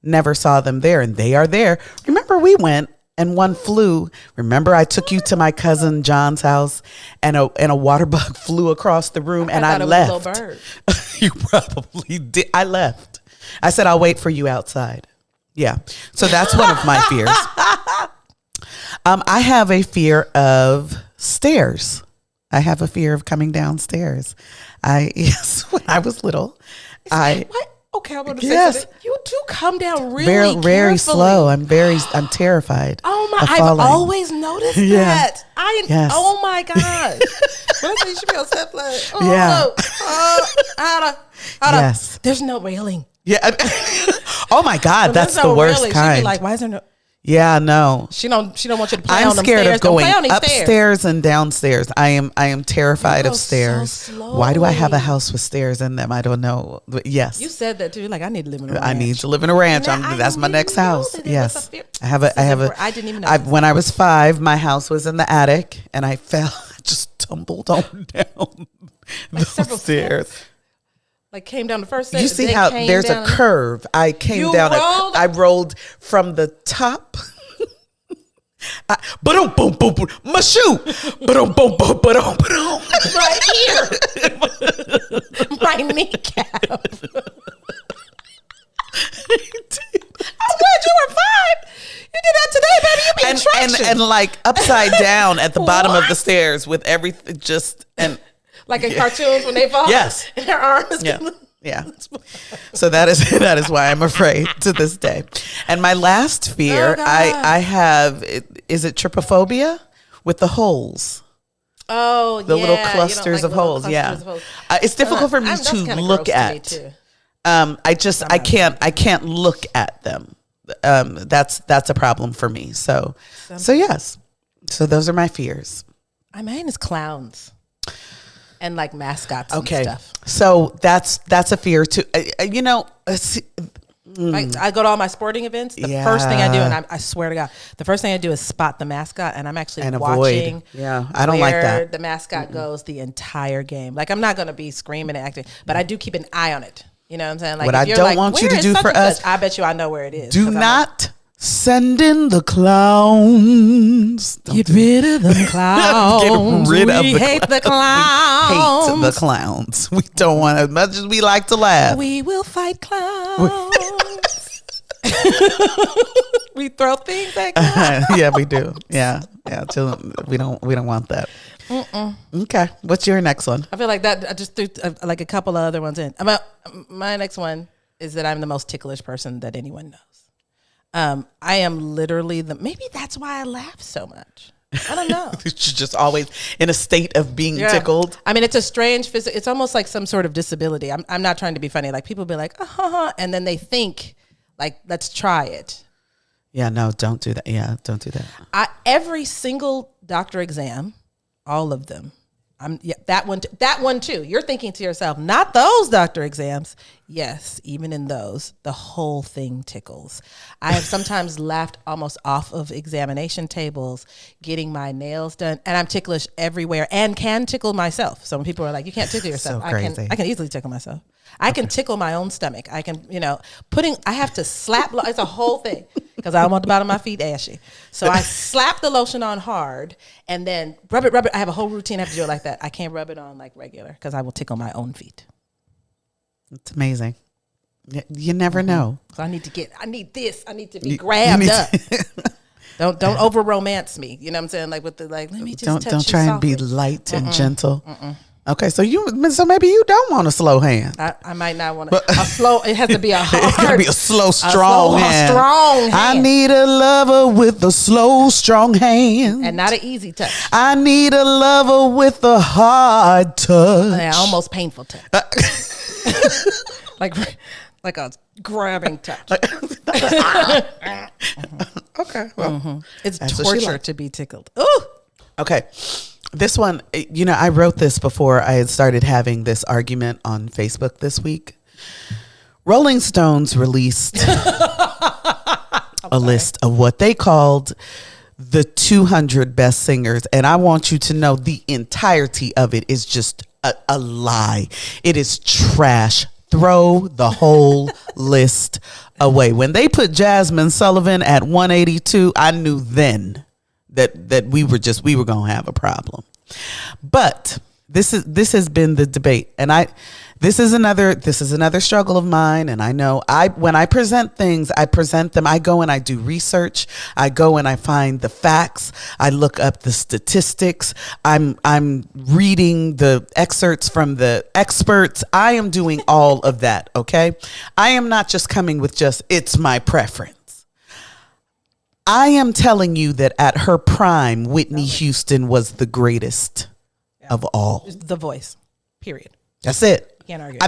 never saw them there, and they are there. Remember, we went and one flew. Remember, I took you to my cousin John's house, and a water bug flew across the room, and I left. It was a little bird. You probably did. I left. I said, I'll wait for you outside. Yeah. So that's one of my fears. I have a fear of stairs. I have a fear of coming downstairs. When I was little, what? Okay, I want to say Yes. something. You do come down really very carefully. slow. I'm terrified. Oh my! of I've falling. always noticed Yeah. that. Yes. Oh my gosh! When I say you should be on step like, Yeah. hold on. Yes. There's no railing. Yeah. Oh my God, When that's there's the no worst railing, she'd kind. be like, why is there no? Yeah, no. She don't want you to play I'm on them scared stairs. of going Don't play on these stairs. upstairs and downstairs. I am terrified You of go stairs. so Why do I have a slowly. house with stairs in them? I don't know. But yes. You said that too. You're like, I need to live in a ranch. I need to live in a ranch. Now, That's my didn't next know house. that it was Yes. a fear. I have This is a important. I didn't even know. this. when I was 5, my house was in the attic and I fell, just tumbled on down the several stairs. steps? Like came down the first step. You see then how came there's a down- curve. I came You down. rolled? I rolled from the top. Boom, boom, boom, boom. My shoe. Boom, boom, boom, boom, boom. right here. My kneecap. I'm glad you were 5. You did that today, baby. You be traction. and like upside down at the bottom of the What? stairs with everything just and like in cartoons when they fall. Yes. And their arms. yeah. Yeah. So that is why I'm afraid to this day. And my last fear, Oh, God. I have, is it trypophobia with the holes? Oh, The yeah. little You don't clusters like of little holes. clusters Yeah. of holes. It's difficult for me That's to kinda look gross to me, at. too. I can't look at them. That's a problem for me. So yes. So those are my fears. My main is clowns. And like mascots and Okay. stuff. So that's a fear too. Like, I go to all my sporting events. The first thing I do, and I swear to God, the first thing I do is spot the mascot, and I'm actually And watching. avoid. Yeah, I don't like where that. the mascot goes the entire game. Like, I'm not going to be screaming and acting, but I do keep an eye on it. You know what I'm saying? Like, What if I you're don't like, want you "Where to is do such for and us, such?" I bet you I know where it is. Do 'cause I'm not send in the clowns. like, get rid of them clowns. Get rid of we the hate the clowns. clowns. Hate the clowns. We don't want as much as we like to laugh. We will fight clowns. We throw things at clowns. Yeah, we do. Yeah. We don't want that. Okay. What's your next one? I feel like that. I just threw like a couple of other ones in. My next one is that I'm the most ticklish person that anyone knows. I am literally maybe that's why I laugh so much. I don't know. You're just always in a state of being tickled. I mean, it's a strange physical. It's almost like some sort of disability. I'm not trying to be funny. Like people be like, and then they think like, let's try it. Yeah, no, don't do that. Yeah, don't do that. Every single doctor exam, all of them. That one too. You're thinking to yourself, not those doctor exams. Yes, even in those, the whole thing tickles. I have sometimes laughed almost off of examination tables, getting my nails done, and I'm ticklish everywhere and can tickle myself. So when people are like, you can't tickle yourself, So crazy. I can easily tickle myself. I can tickle my own stomach. I can, I have to slap, it's a whole thing because I don't want the bottom of my feet ashy. So I slap the lotion on hard and then rub it. I have a whole routine. I have to do it like that. I can't rub it on like regular because I will tickle my own feet. It's amazing. You never know. So I need this. I need to be grabbed up. Don't over romance me. You know what I'm saying? Like with the let me just touch don't you try and be softly. light and gentle. Okay, so maybe you don't want a slow hand. I might not want a slow. It has to be a hard. It's gotta be a slow, strong hand. Strong hand. I need a lover with a slow, strong hand, and not an easy touch. I need a lover with a hard touch. Yeah, almost painful touch. like a grabbing touch. Okay, well, It's that's what she torture likes. to be tickled. Ooh. Okay. This one, I wrote this before I had started having this argument on Facebook this week. Rolling Stones released a list of what they called the 200 best singers. And I want you to know the entirety of it is just a lie. It is trash. Throw the whole list away. When they put Jasmine Sullivan at 182, I knew then that we were going to have a problem. But This has been the debate, and this is another struggle of mine. And I know when I present things, I present them. I go and I do research. I go and I find the facts. I look up the statistics. I'm reading the excerpts from the experts. I am doing all of that. Okay, I am not just coming with it's my preference. I am telling you that at her prime, Whitney Houston was the greatest of all. The voice, period. That's it. You can't argue.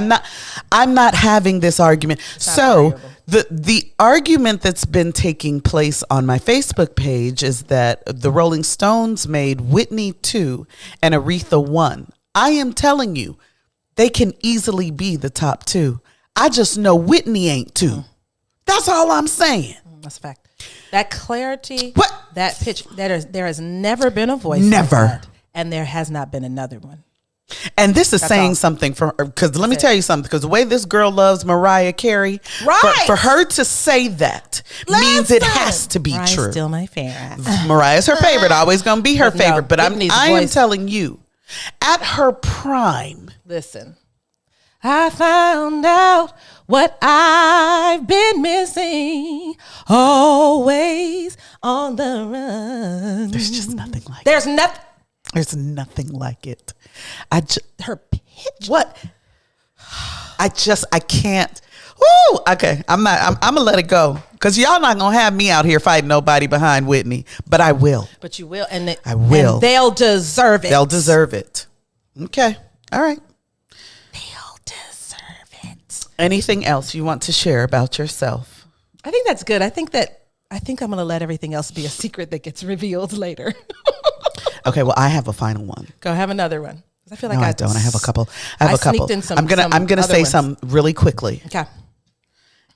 I'm not having this argument. So the argument that's been taking place on my Facebook page is that the Rolling Stones made Whitney 2 and Aretha 1. I am telling you, they can easily be the top 2. I just know Whitney ain't 2. That's all I'm saying. That's a fact. That clarity, what? That pitch, there has never been a voice. Never. Like that. And there has not been another one. And this is saying something because let me tell you something, because the way this girl loves Mariah Carey, right? For her to say that means it has to be Mariah's true. Still my favorite. Mariah's her favorite, always going to be her favorite. But I am telling you, at her prime. Listen, I found out what I've been missing, always on the run. There's just nothing like it. There's nothing like it. Her pitch. What? I can't. Woo! Okay, I'm gonna let it go because y'all not gonna have me out here fighting nobody behind Whitney, but I will. But you will, and I will. And they'll deserve it. They'll deserve it. Okay. All right. They'll deserve it. Anything else you want to share about yourself? I think that's good. I think I'm gonna let everything else be a secret that gets revealed later. Okay, well, I have a final one. Go have another one. I feel like I don't. I have a couple. Sneaked in some. I'm gonna say some really quickly. Okay.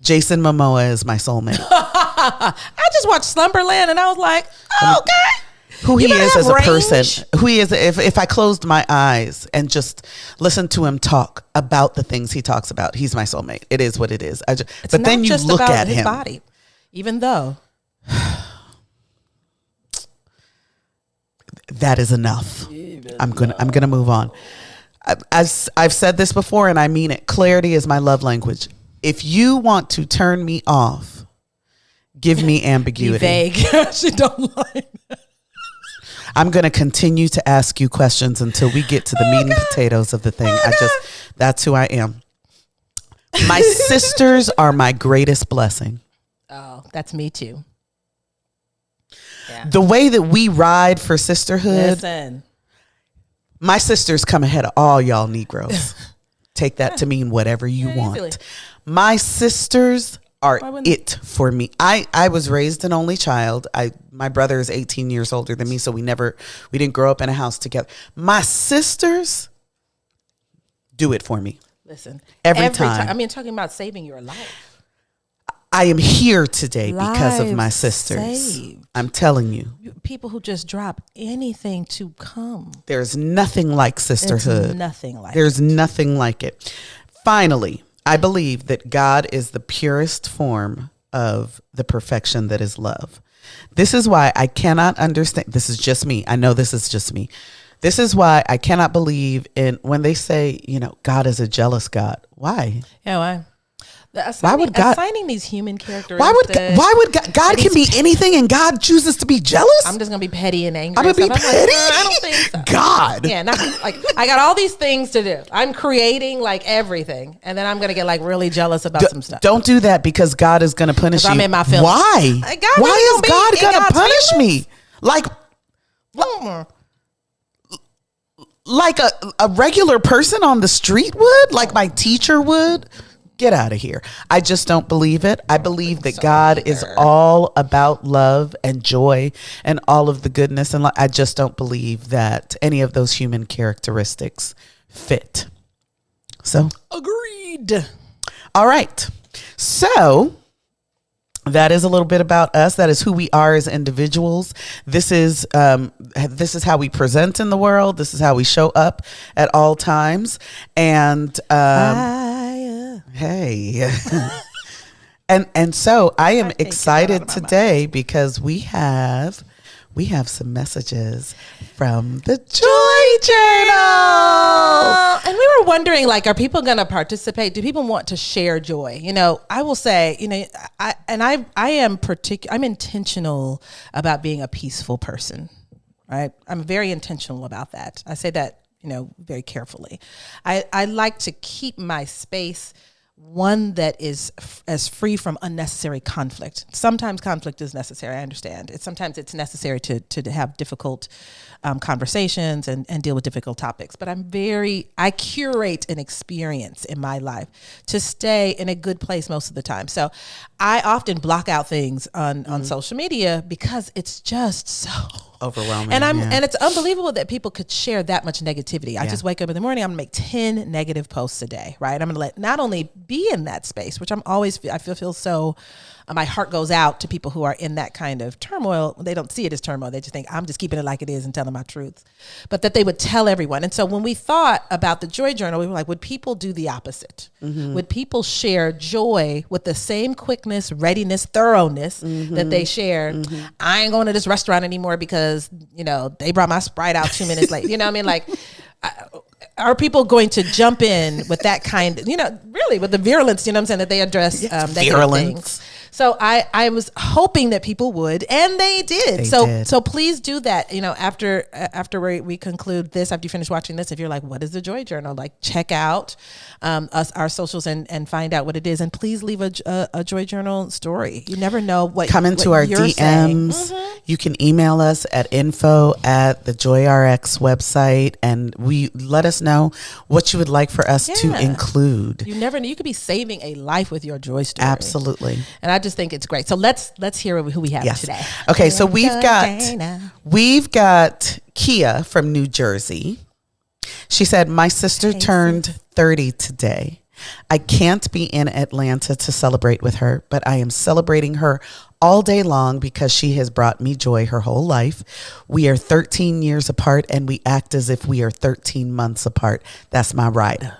Jason Momoa is my soulmate. I just watched Slumberland and I was like, okay. Who he is as a person. Who he is. If I closed my eyes and just listened to him talk about the things he talks about, he's my soulmate. It is what it is. But then you look at his body, even though. That is enough. I'm gonna move on. As I've said this before, and I mean it. Clarity is my love language. If you want to turn me off, give me ambiguity. Be vague. She don't like that. I'm gonna continue to ask you questions until we get to the meat and potatoes of the thing. That's who I am. My sisters are my greatest blessing. Oh, that's me too. Yeah. The way that we ride for sisterhood. Listen. My sisters come ahead of all y'all Negroes. Take that to mean whatever you want. Easily. My sisters are it for me. I was raised an only child. My brother is 18 years older than me, so we didn't grow up in a house together. My sisters do it for me. Listen. Every time. I mean, talking about saving your life. I am here today because of my sisters. Saved. I'm telling you. People who just drop anything to come. There's nothing like sisterhood. There's nothing like it. Finally, I believe that God is the purest form of the perfection that is love. This is why I cannot understand. This is just me. I know this is just me. This is why I cannot believe in when they say, God is a jealous God. Why? Yeah, why? Why would God assigning these human characteristics? Why would God can be anything and God chooses to be jealous? I'm just gonna be petty and angry. I'm gonna be petty. I don't think so. God. Yeah, not like I got all these things to do. I'm creating like everything, and then I'm gonna get like really jealous about some stuff. Don't do that because God is gonna punish you. I'm in my feelings. Why? Why is God gonna punish me? Like a regular person on the street would, like my teacher would. Get out of here. I just don't believe it. I believe that God is all about love and joy and all of the goodness. And I just don't believe that any of those human characteristics fit. So agreed. All right. So that is a little bit about us. That is who we are as individuals. This is how we present in the world. This is how we show up at all times. And hey, and so I am excited today because we have some messages from the Joy Journal. And we were wondering, like, are people going to participate? Do people want to share joy? You know, I will say, you know, I'm intentional about being a peaceful person, right? I'm very intentional about that. I say that, you know, very carefully. I like to keep my space one that is as free from unnecessary conflict. Sometimes conflict is necessary. I understand. Sometimes it's necessary to have difficult conversations and deal with difficult topics. But I curate an experience in my life to stay in a good place most of the time. So I often block out things on social media because it's just so overwhelming. And it's unbelievable that people could share that much negativity. I just wake up in the morning, I'm gonna make 10 negative posts a day, right? I'm gonna let not only be in that space, which I feel so, my heart goes out to people who are in that kind of turmoil. They don't see it as turmoil. They just think, I'm just keeping it like it is and telling my truth. But that they would tell everyone. And so when we thought about the Joy Journal, we were like, would people do the opposite? Mm-hmm. Would people share joy with the same quickness, readiness, thoroughness that they share? Mm-hmm. I ain't going to this restaurant anymore because, you know, they brought my Sprite out 2 minutes late. You know what I mean? Like, are people going to jump in with that kind, you know, really with the virulence, you know what I'm saying, that they address virulence things? So I was hoping that people would, and they did. So please do that. You know, after we conclude this, after you finish watching this, if you're like, what is the Joy Journal? Like, check out our socials and find out what it is. And please leave a Joy Journal story. You never know what come into our DMs. Mm-hmm. You can email us at info@thejoyrx website, and we let us know what you would like for us to include. You never know. You could be saving a life with your joy story. Absolutely. And I just think it's great. So let's hear who we have today. Okay, so we've got Kia from New Jersey. She said, my sister turned 30 today. I can't be in Atlanta to celebrate with her, but I am celebrating her all day long because she has brought me joy her whole life. We are 13 years apart and we act as if we are 13 months apart. That's my ride.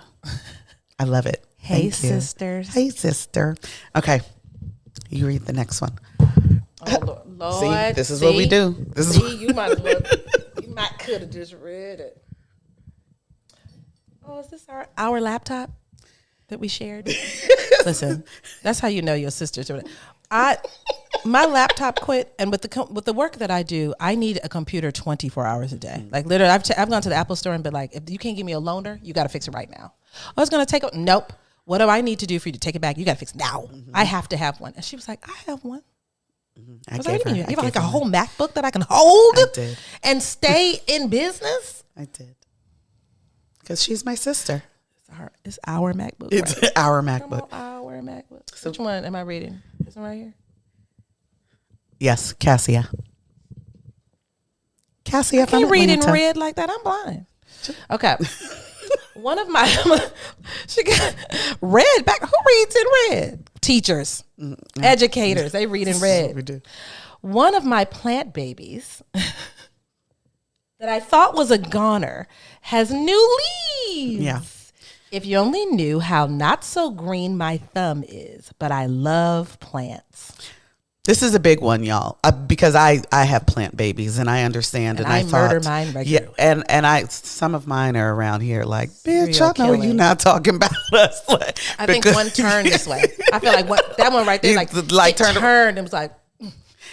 I love it. Hey, sisters. Hey, sister. Okay. You read the next one. Oh, Lord. See, this is what we do. You might could have just read it. Oh, is this our laptop that we shared? Listen, that's how you know your sister's doing it. My laptop quit, and with the work that I do, I need a computer 24 hours a day. Like, literally, I've gone to the Apple store and been like, if you can't give me a loaner, you got to fix it right now. Oh, it's going to take a nope. What do I need to do for you to take it back? You got to fix it now. Mm-hmm. I have to have one. And she was like, I have one. Mm-hmm. I was like, you have like a whole MacBook that I can hold and stay in business? I did. Because she's my sister. It's our MacBook. It's right? Our MacBook. Our MacBook. So, which one am I reading? This one right here? Yes, Cassia. I can't read in red like that. I'm blind. Okay. One of my, she got red back. Who reads in red? Teachers, educators, they read in red. We do. One of my plant babies that I thought was a goner has new leaves. Yeah. If you only knew how not so green my thumb is, but I love plants. This is a big one, y'all, because I have plant babies and I understand. And I murder mine regularly. Yeah, and some of mine are around here like, bitch, I know you're not talking about us. Like, I think one turned this way. I feel like that one right there, like turned and was like,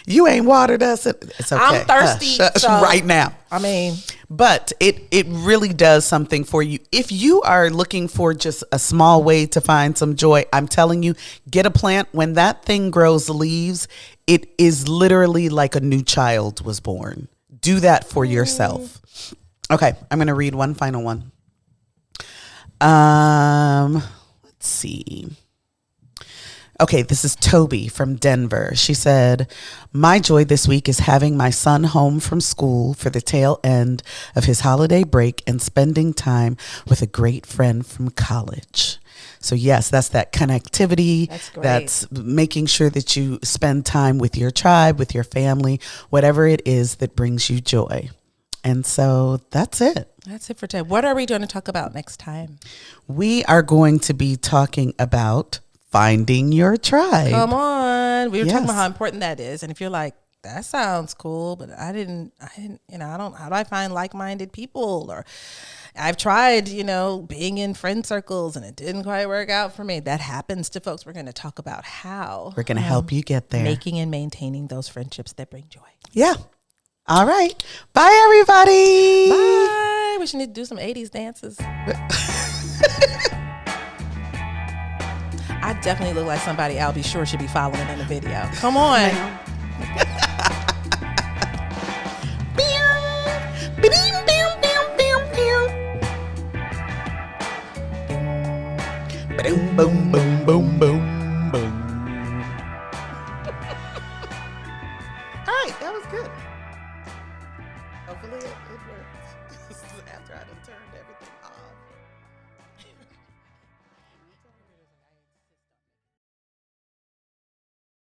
you ain't watered us. It's okay. I'm thirsty so, right now. I mean, but it really does something for you. If you are looking for just a small way to find some joy, I'm telling you, get a plant. When that thing grows leaves, it is literally like a new child was born. Do that for yourself. Okay, I'm going to read one final one. Let's see. Okay, this is Toby from Denver. She said, my joy this week is having my son home from school for the tail end of his holiday break and spending time with a great friend from college. So yes, that's that connectivity. That's great. That's making sure that you spend time with your tribe, with your family, whatever it is that brings you joy. And so that's it. That's it for today. What are we going to talk about next time? We are going to be talking about finding your tribe. Come on. We were talking about how important that is. And if you're like, that sounds cool, but I didn't, how do I find like-minded people? Or I've tried, being in friend circles and it didn't quite work out for me. That happens to folks. We're going to talk about how we're going to help you get there. Making and maintaining those friendships that bring joy. Yeah. All right. Bye, everybody. Bye. We should need to do some 80s dances. I definitely look like somebody I'll be sure should be following in the video. Come on. Boom, boom, boom, boom, boom, boom. All right, that was good. Hopefully it worked. After I done turned everything.